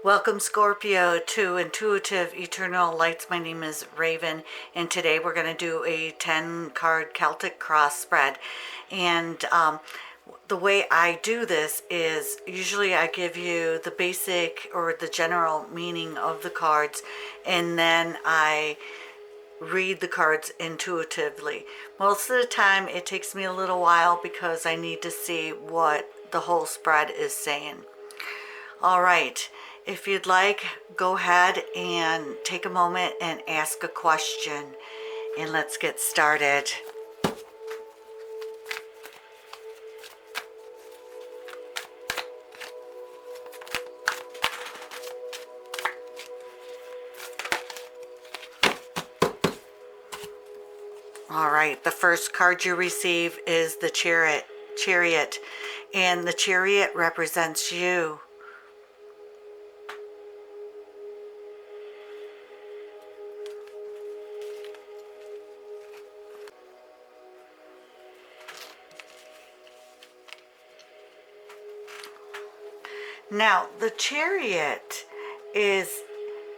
Welcome, Scorpio, to Intuitive Eternal Lights. My name is Raven, and today we're going to do a 10-card Celtic Cross spread. And the way I do this is usually I give you the basic or the general meaning of the cards, and then I read the cards intuitively. Most of the time it takes me a little while because I need to see what the whole spread is saying. All right, if you'd like, go ahead and take a moment and ask a question, and let's get started. All right, the first card you receive is the Chariot, and the Chariot represents you. Now, the Chariot is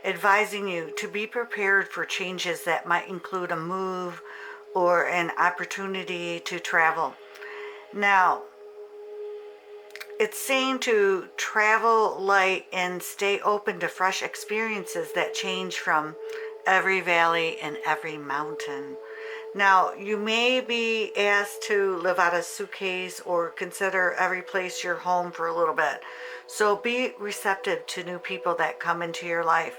advising you to be prepared for changes that might include a move or an opportunity to travel. Now, it's saying to travel light and stay open to fresh experiences that change from every valley and every mountain. Now, you may be asked to live out a suitcase or consider every place your home for a little bit. So be receptive to new people that come into your life.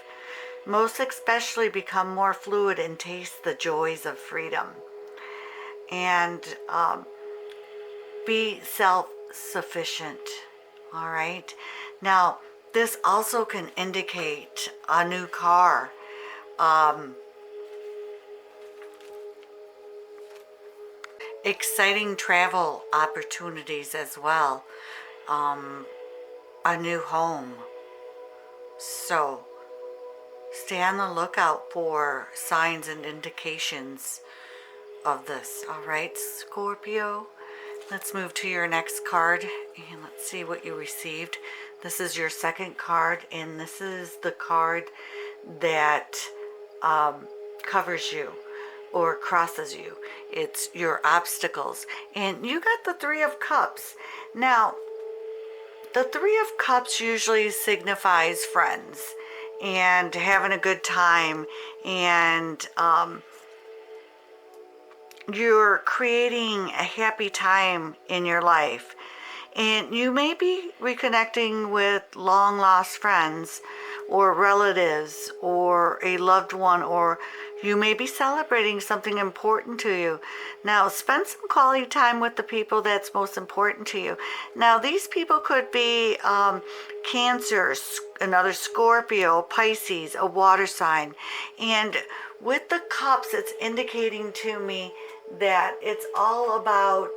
Most especially become more fluid and taste the joys of freedom. And be self-sufficient. All right. Now, this also can indicate a new car. Exciting travel opportunities as well. A new home. So stay on the lookout for signs and indications of this. All right, Scorpio. Let's move to your next card and let's see what you received. This is your second card, and this is the card that covers you or crosses you. It's your obstacles. And you got the Three of Cups. Now, the Three of Cups usually signifies friends and having a good time, and you're creating a happy time in your life. And you may be reconnecting with long lost friends or relatives or a loved one, or you may be celebrating something important to you. Now, spend some quality time with the people that's most important to you. Now, these people could be Cancer, another Scorpio, Pisces, a water sign. And with the cups, it's indicating to me that it's all about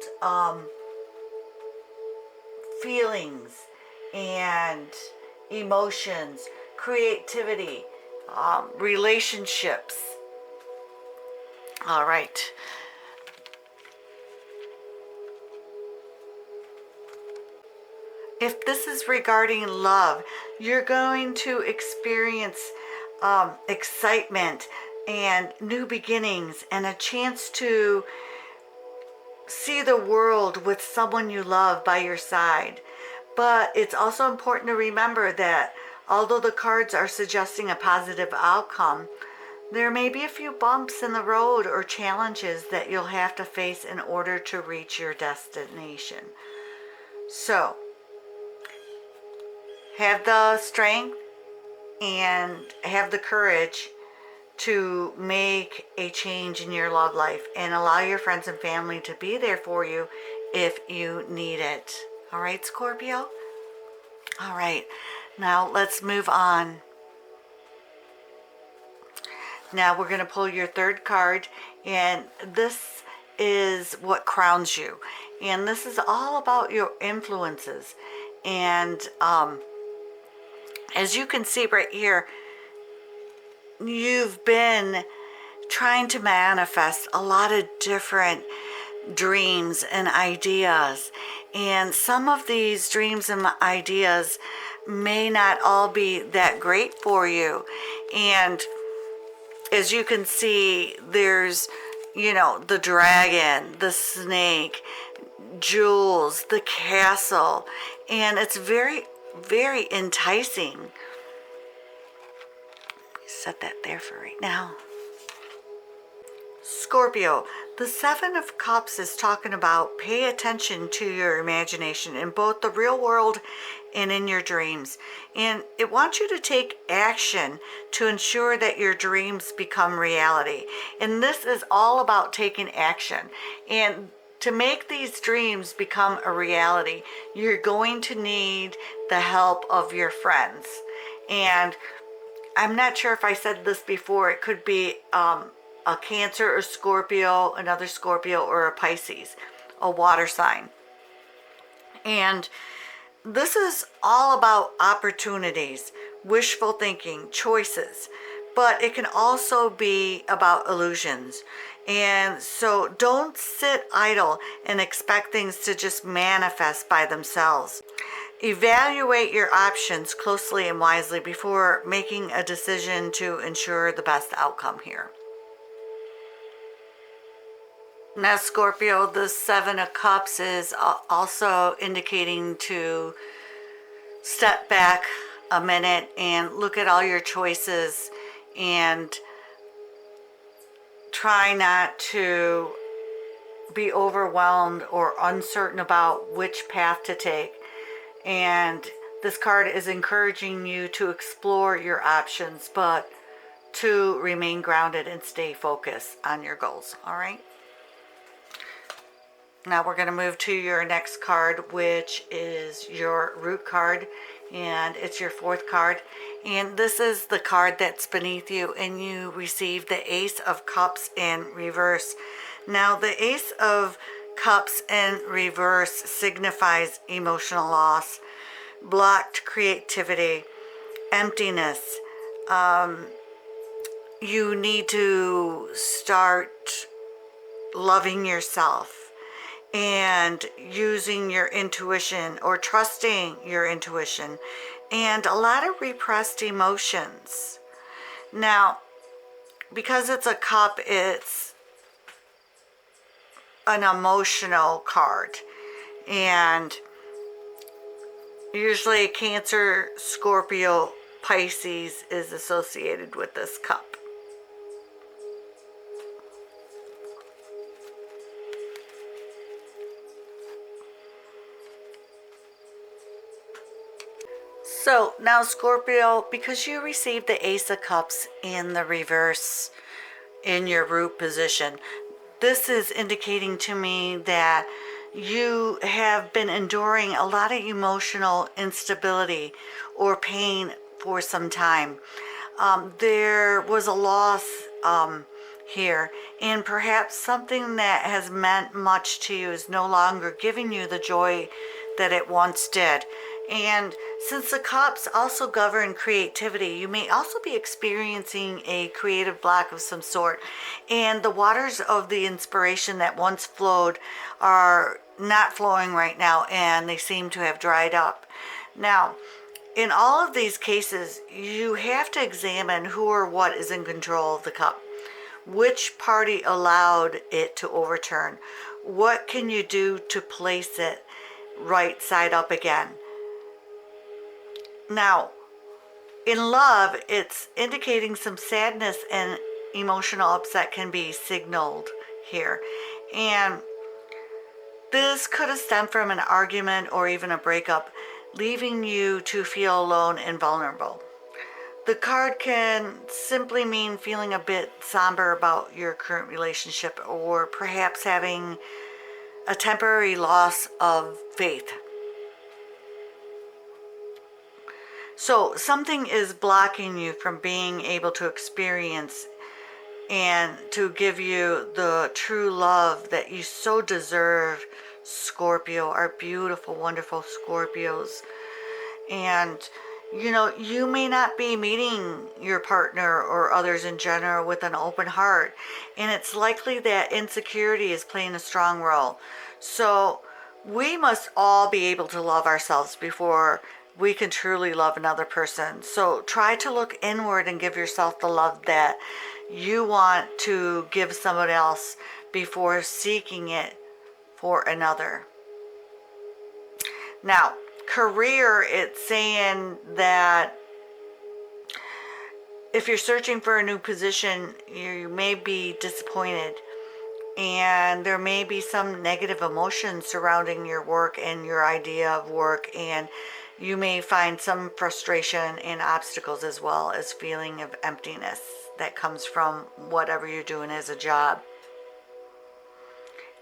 feelings and emotions, creativity, relationships. All right. If this is regarding love, you're going to experience excitement and new beginnings and a chance to see the world with someone you love by your side. But it's also important to remember that although the cards are suggesting a positive outcome, there may be a few bumps in the road or challenges that you'll have to face in order to reach your destination. So, have the strength and have the courage to make a change in your love life and allow your friends and family to be there for you if you need it. All right, Scorpio? All right, now let's move on. Now we're going to pull your third card, and this is what crowns you. And this is all about your influences. And as you can see right here, you've been trying to manifest a lot of different dreams and ideas. And some of these dreams and ideas may not all be that great for you. And as you can see, there's, the dragon, the snake, jewels, the castle, and it's very, very enticing. Set that there for right now. Scorpio, the Seven of Cups is talking about pay attention to your imagination in both the real world and in your dreams. And it wants you to take action to ensure that your dreams become reality. And this is all about taking action. And to make these dreams become a reality, you're going to need the help of your friends. And I'm not sure if I said this before. It could be a Cancer or Scorpio, another Scorpio, or a Pisces, a water sign. And this is all about opportunities, wishful thinking, choices, but it can also be about illusions. And so don't sit idle and expect things to just manifest by themselves. Evaluate your options closely and wisely before making a decision to ensure the best outcome here. Now, Scorpio, the Seven of Cups is also indicating to step back a minute and look at all your choices and try not to be overwhelmed or uncertain about which path to take. And this card is encouraging you to explore your options, but to remain grounded and stay focused on your goals. All right. Now we're going to move to your next card, which is your root card, and it's your fourth card. And this is the card that's beneath you, and you receive the Ace of Cups in reverse. Now the Ace of Cups in reverse signifies emotional loss, blocked creativity, emptiness. You need to start loving yourself and using your intuition or trusting your intuition, and a lot of repressed emotions. Now, because it's a cup, it's an emotional card, and usually Cancer, Scorpio, Pisces is associated with this cup. So now, Scorpio, because you received the Ace of Cups in the reverse in your root position, this is indicating to me that you have been enduring a lot of emotional instability or pain for some time. There was a loss here, and perhaps something that has meant much to you is no longer giving you the joy that it once did. And since the cups also govern creativity, you may also be experiencing a creative block of some sort. And the waters of the inspiration that once flowed are not flowing right now, and they seem to have dried up. Now, in all of these cases, you have to examine who or what is in control of the cup. Which party allowed it to overturn? What can you do to place it right side up again? Now, in love, it's indicating some sadness and emotional upset can be signaled here. And this could have stemmed from an argument or even a breakup, leaving you to feel alone and vulnerable. The card can simply mean feeling a bit somber about your current relationship, or perhaps having a temporary loss of faith. So something is blocking you from being able to experience and to give you the true love that you so deserve, Scorpio, our beautiful, wonderful Scorpios. And, you may not be meeting your partner or others in general with an open heart. And it's likely that insecurity is playing a strong role. So we must all be able to love ourselves before we can truly love another person. So try to look inward and give yourself the love that you want to give someone else before seeking it for another. Now, career, it's saying that if you're searching for a new position, you may be disappointed, and there may be some negative emotions surrounding your work and your idea of work, and you may find some frustration and obstacles, as well as feeling of emptiness that comes from whatever you're doing as a job.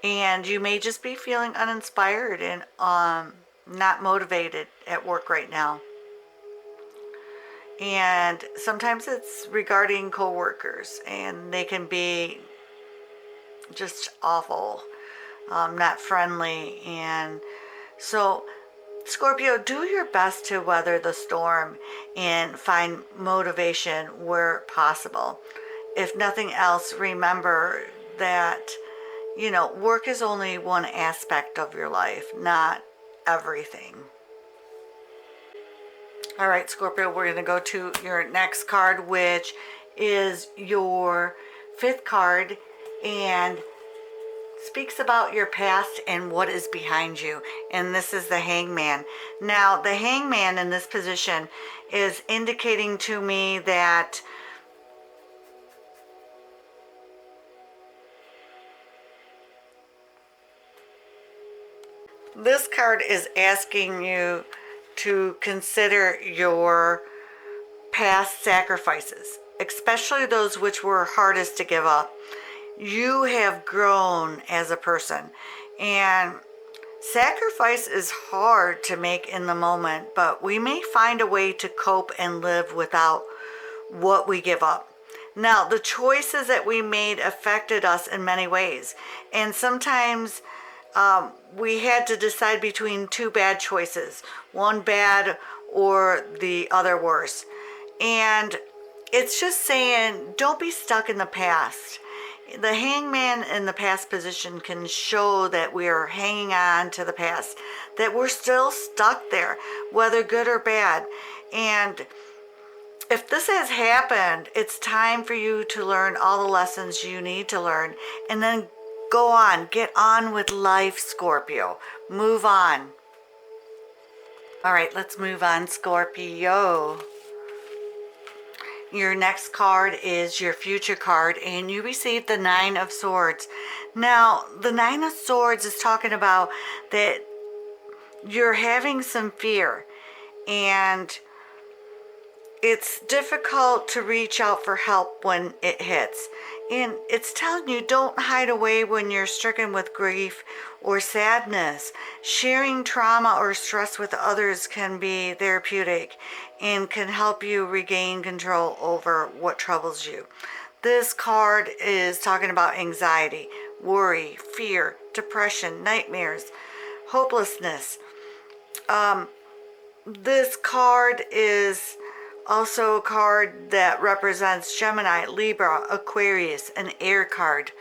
And you may just be feeling uninspired and not motivated at work right now. And sometimes it's regarding coworkers, and they can be just awful, not friendly. And so, Scorpio, do your best to weather the storm and find motivation where possible. If nothing else, remember that, work is only one aspect of your life, not everything. All right, Scorpio, we're going to go to your next card, which is your 5th card, and speaks about your past and what is behind you. And this is the Hangman. Now, the Hangman in this position is indicating to me that this card is asking you to consider your past sacrifices, especially those which were hardest to give up. You have grown as a person, and sacrifice is hard to make in the moment, but we may find a way to cope and live without what we give up. Now, the choices that we made affected us in many ways, and sometimes we had to decide between 2 bad choices, one bad or the other worse. And it's just saying, don't be stuck in the past. The Hangman in the past position can show that we are hanging on to the past, that we're still stuck there, whether good or bad. And if this has happened, it's time for you to learn all the lessons you need to learn, and then go on, get on with life, Scorpio. Move on. All right, let's move on, Scorpio. Your next card is your future card, and you received the 9 of Swords. Now, the 9 of Swords is talking about that you're having some fear, and it's difficult to reach out for help when it hits. And it's telling you, don't hide away when you're stricken with grief or sadness. Sharing trauma or stress with others can be therapeutic and can help you regain control over what troubles you. This card is talking about anxiety, worry, fear, depression, nightmares, hopelessness. This card is also a card that represents Gemini, Libra, Aquarius, an air card.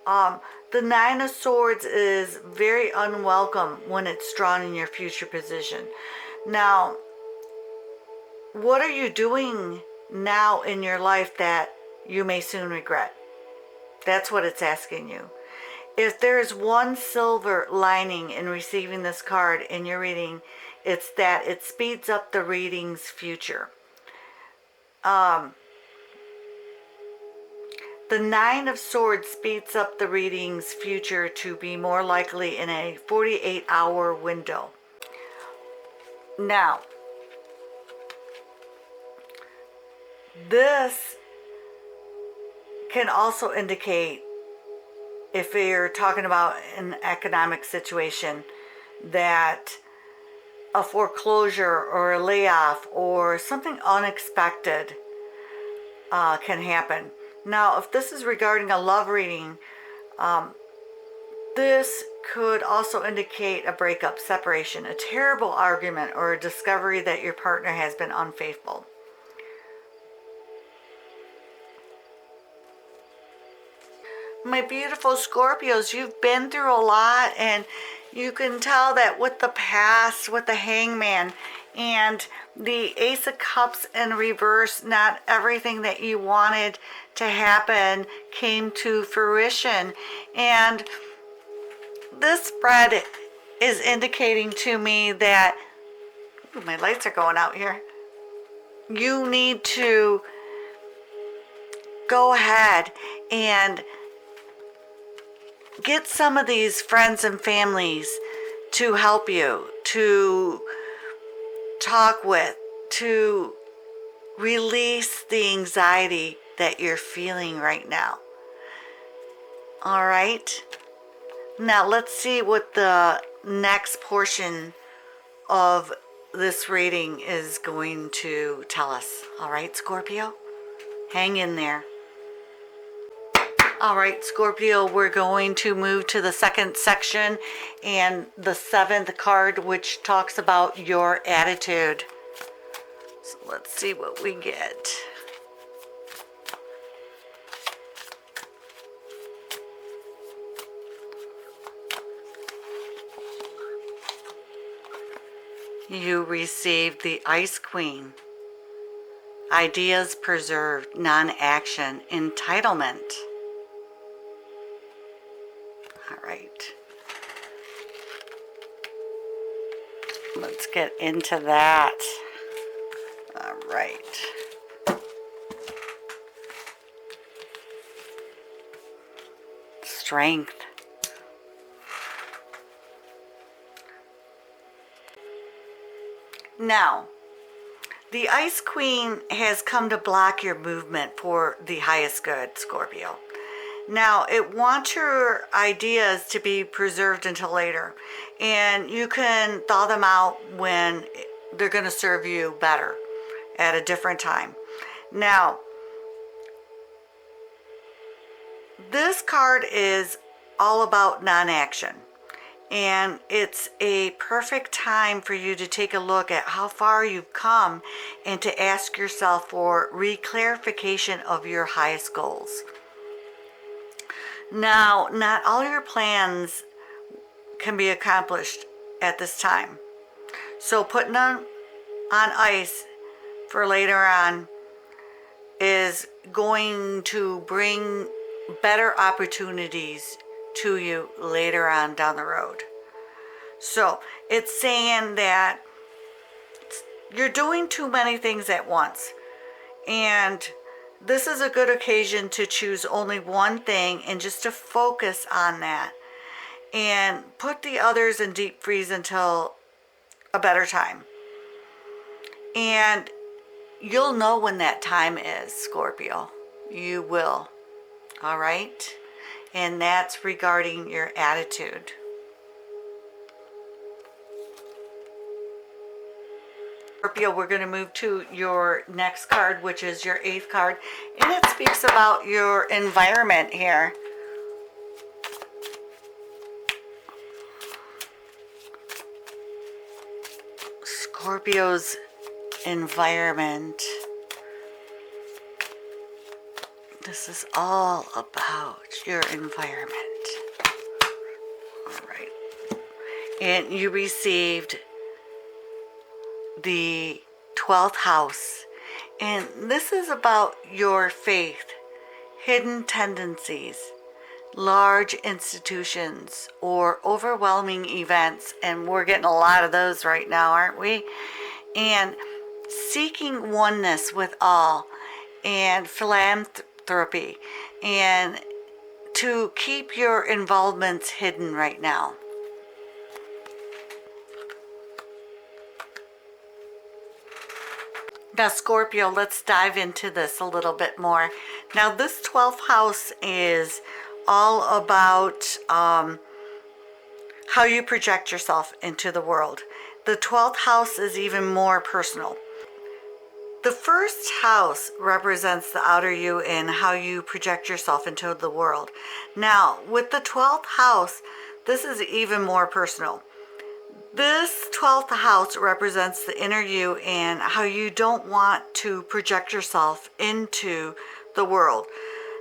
The 9 of Swords is very unwelcome when it's drawn in your future position. Now, what are you doing now in your life that you may soon regret? That's what it's asking you. If there is one silver lining in receiving this card in your reading, it's that it speeds up the reading's future. The 9 of Swords speeds up the reading's future to be more likely in a 48-hour window. Now, this can also indicate, if you're talking about an economic situation, that a foreclosure or a layoff or something unexpected can happen. Now, if this is regarding a love reading, this could also indicate a breakup, separation, a terrible argument, or a discovery that your partner has been unfaithful. My beautiful Scorpios, you've been through a lot, and you can tell that with the past, with the Hangman, And the Ace of Cups in reverse, not everything that you wanted to happen came to fruition. And this spread is indicating to me that, ooh, my lights are going out here. You need to go ahead and get some of these friends and families to help you, to talk with, to release the anxiety that you're feeling right now. All right. Now let's see what the next portion of this reading is going to tell us. All right, Scorpio, hang in there. All right, Scorpio, we're going to move to the second section and the seventh card, which talks about your attitude. So let's see what we get. You received the Ice Queen. Ideas preserved, non-action, entitlement. All right. Let's get into that. All right. Strength. Now, the Ice Queen has come to block your movement for the highest good, Scorpio. Now, it wants your ideas to be preserved until later, and you can thaw them out when they're going to serve you better at a different time. Now, this card is all about non-action, and it's a perfect time for you to take a look at how far you've come and to ask yourself for reclarification of your highest goals. Now, not all your plans can be accomplished at this time. So putting them on ice for later on is going to bring better opportunities to you later on down the road. So it's saying that you're doing too many things at once, and this is a good occasion to choose only one thing and just to focus on that and put the others in deep freeze until a better time. And you'll know when that time is, Scorpio. You will. All right? And that's regarding your attitude. Scorpio, we're going to move to your next card, which is your eighth card, and it speaks about your environment here. Scorpio's environment. This is all about your environment. All right. And you received the 12th house, and this is about your faith, hidden tendencies, large institutions, or overwhelming events, and we're getting a lot of those right now, aren't we? And seeking oneness with all, and philanthropy, and to keep your involvements hidden right now. Now, Scorpio, let's dive into this a little bit more. Now, this 12th house is all about how you project yourself into the world. The 12th house is even more personal. The first house represents the outer you and how you project yourself into the world. Now, with the 12th house, this is even more personal. This 12th house represents the inner you and how you don't want to project yourself into the world.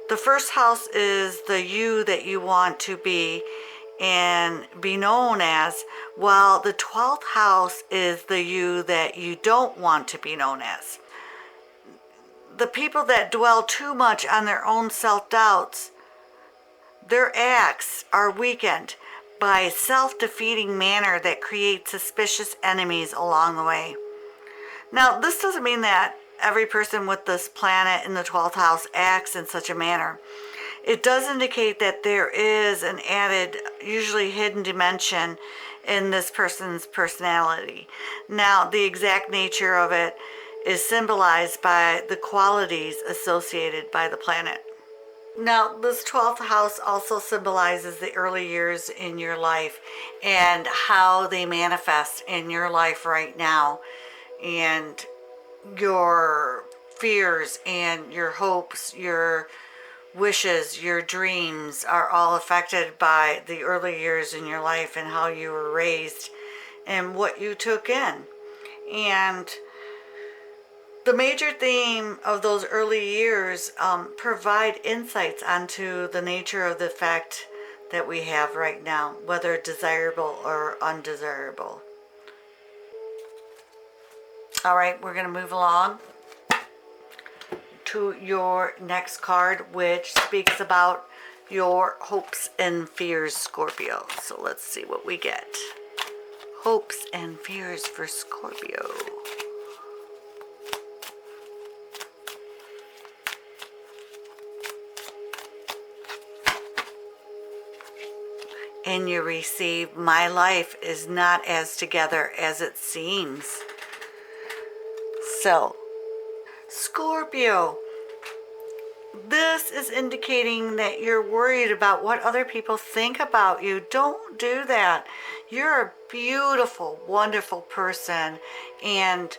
The first house is the you that you want to be, and be known as, while the 12th house is the you that you don't want to be known as. The people that dwell too much on their own self-doubts, their acts are weakened by a self-defeating manner that creates suspicious enemies along the way. Now, this doesn't mean that every person with this planet in the 12th house acts in such a manner. It does indicate that there is an added, usually hidden dimension in this person's personality. Now, the exact nature of it is symbolized by the qualities associated by the planet. Now, this 12th house also symbolizes the early years in your life and how they manifest in your life right now, and your fears and your hopes, your wishes, your dreams are all affected by the early years in your life and how you were raised and what you took in. And the major theme of those early years provide insights onto the nature of the effect that we have right now, whether desirable or undesirable. All right, we're going to move along to your next card, which speaks about your hopes and fears, Scorpio. So let's see what we get. Hopes and fears for Scorpio. And you receive, my life is not as together as it seems. So, Scorpio, this is indicating that you're worried about what other people think about you. Don't do that. You're a beautiful, wonderful person, and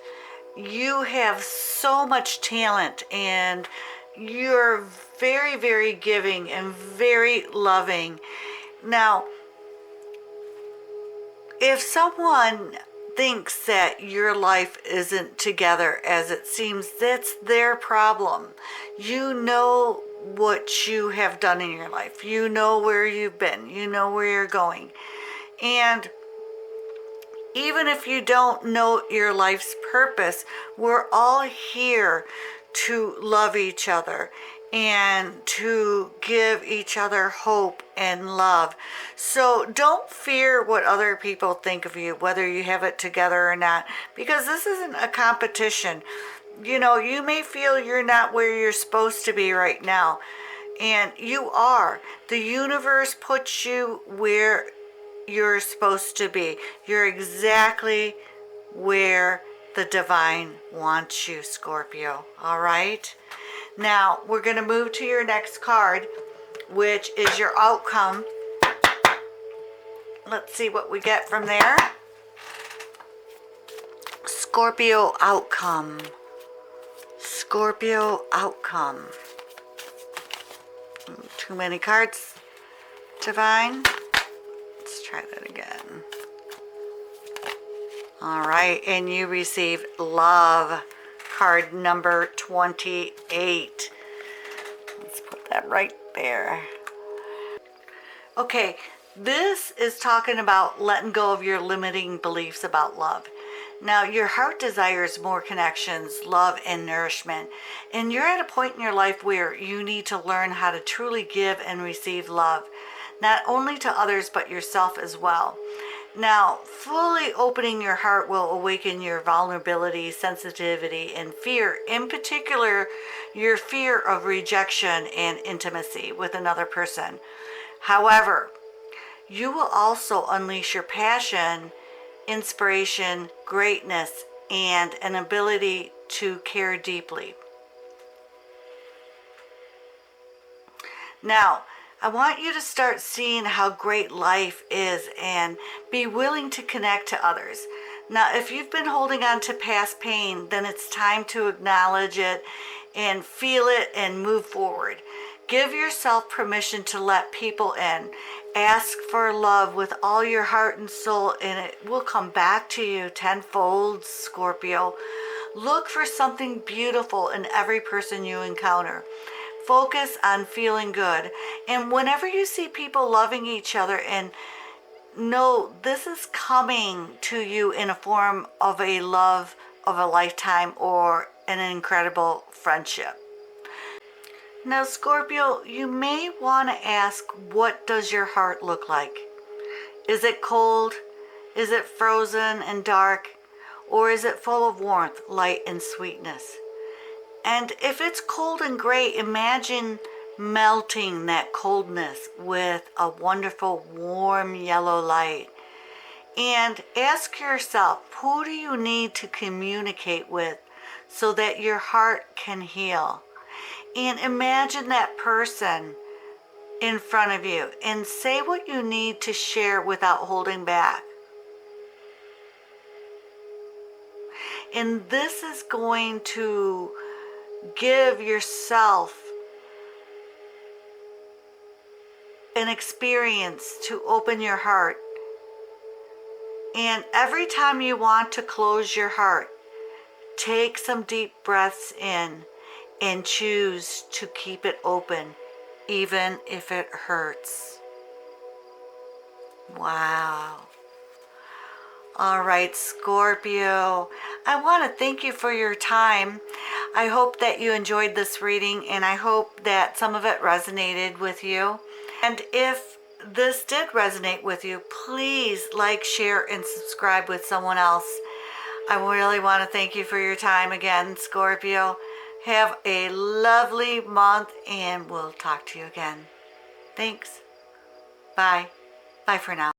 you have so much talent, and you're very, very giving and very loving. Now, if someone thinks that your life isn't together as it seems, that's their problem. You know what you have done in your life. You know where you've been. You know where you're going. And even if you don't know your life's purpose, we're all here to love each other and to give each other hope and love. So don't fear what other people think of you, whether you have it together or not, because this isn't a competition. You know, you may feel you're not where you're supposed to be right now, and you are. The universe puts you where you're supposed to be. You're exactly where the divine wants you, Scorpio. All right? Now, we're going to move to your next card, which is your outcome. Let's see what we get from there. Scorpio outcome. Scorpio outcome. Too many cards, divine. Let's try that again. All right, and you received love. Card number 28. Let's put that right there. Okay, this is talking about letting go of your limiting beliefs about love. Now, your heart desires more connections, love, and nourishment. And you're at a point in your life where you need to learn how to truly give and receive love, not only to others, but yourself as well. Now, fully opening your heart will awaken your vulnerability, sensitivity, and fear. In particular, your fear of rejection and intimacy with another person. However, you will also unleash your passion, inspiration, greatness, and an ability to care deeply. Now, I want you to start seeing how great life is and be willing to connect to others. Now, if you've been holding on to past pain, then it's time to acknowledge it and feel it and move forward. Give yourself permission to let people in. Ask for love with all your heart and soul, and it will come back to you tenfold, Scorpio. Look for something beautiful in every person you encounter. Focus on feeling good. And whenever you see people loving each other, and know this is coming to you in a form of a love of a lifetime or an incredible friendship. Now, Scorpio, you may want to ask, what does your heart look like? Is it cold? Is it frozen and dark? Or is it full of warmth, light, and sweetness? And if it's cold and gray, imagine melting that coldness with a wonderful warm yellow light. And ask yourself, who do you need to communicate with so that your heart can heal? And imagine that person in front of you and say what you need to share without holding back. And this is going to give yourself an experience to open your heart. And every time you want to close your heart, take some deep breaths in and choose to keep it open, even if it hurts. Wow. All right, Scorpio, I want to thank you for your time. I hope that you enjoyed this reading, and I hope that some of it resonated with you. And if this did resonate with you, please like, share, and subscribe with someone else. I really want to thank you for your time again, Scorpio. Have a lovely month, and we'll talk to you again. Thanks. Bye. Bye for now.